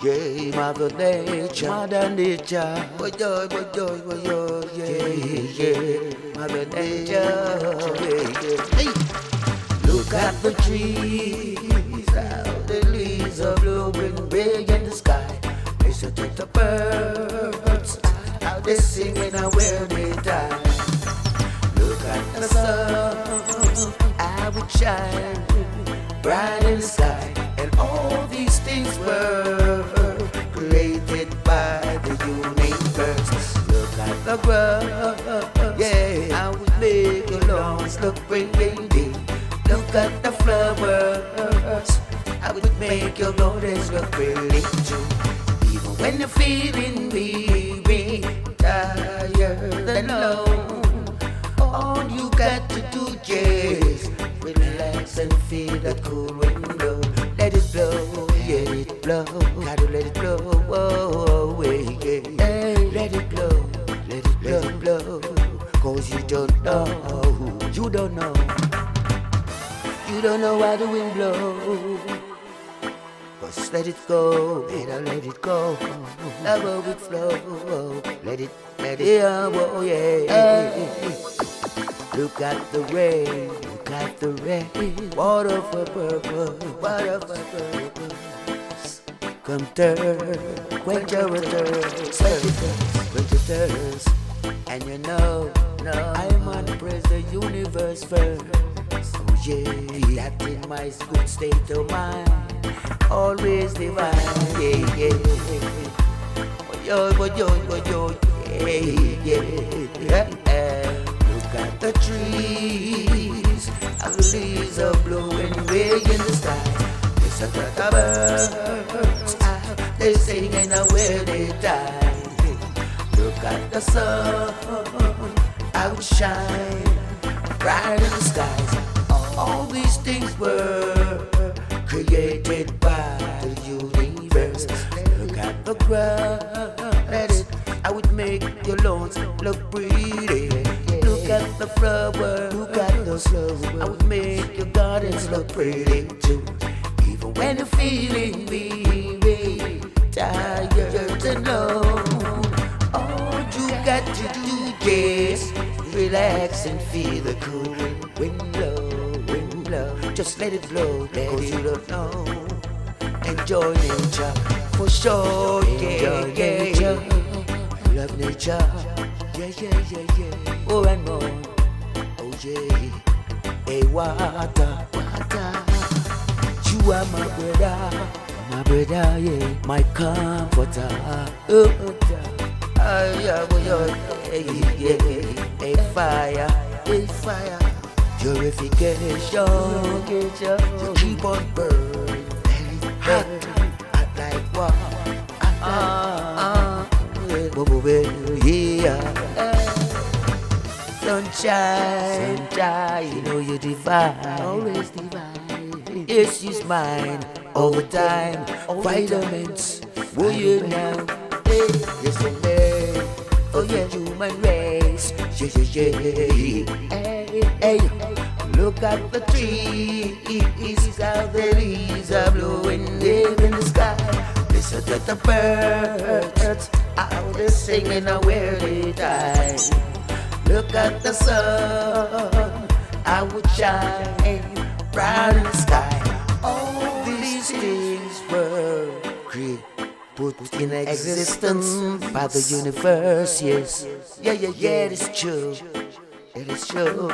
Yeah, Mother Nature, yeah, Mother Nature, yeah. Hey. Look at the trees, how the leaves are blowing big in the sky. Listen to the birds, how they sing and where they die. Look at the sun, how it shines bright in the sky. And all these things were created by the universe. Look at the grass, yeah, how it make your lawns look pretty. Look at the flowers, how it make your gardens look pretty too. Even when you're feeling weary, tired and alone, all you got to do is relax and feel that cool wind blow. Let it blow, yeah, it blow. Gotta let it blow, oh, yeah, yeah. Let it blow, let it blow. Cause you don't know, you don't know. You don't know why the wind blows. Just let it go, better let it go. Let it flow, let it, yeah, oh, yeah. Look at the rain, look at the rain. Water for purpose, water for purpose. Come turn, quench your thirst, quench your thirst. And you know, I'm gonna praise the universe first. Oh yeah, that in my good state of mind, always divine, yeah, yeah. Oh yo, yeah. Look at the trees, how the leaves are blowing way in the sky. Listen to the birds, how they sing and where they die. Look at the sun, how it shine bright in the skies. All these things were created by the universe. Look at the grass, how it make your lawns look pretty. Look at the flowers, look at those flowers, how it make your gardens look pretty too. Even when you're feeling weary, tired and alone, all you got to do is relax and feel the cool wind blow. Just let it blow, cause you don't know. Enjoy nature, for sure, yeah, nature. Love nature, yeah. Oh, and more, oh yeah. Hey, water. You are my brother, yeah. My comforter, oh, yeah. Hey, fire. Purification, you keep on burning, hot like what? Yeah. Sunshine, you know you're divine, always divine. Yes, she's mine all the time. Vitamins, will you know? Hey, yes, I'm there for the human race. Yeah. Hey, look at the trees, how the leaves are blowing deep in the sky. Listen to the birds, how they're singing and where they die. Look at the sun, how it shines bright in the sky. All these things were put in existence by the universe, yes. Yeah, it's true. It is true.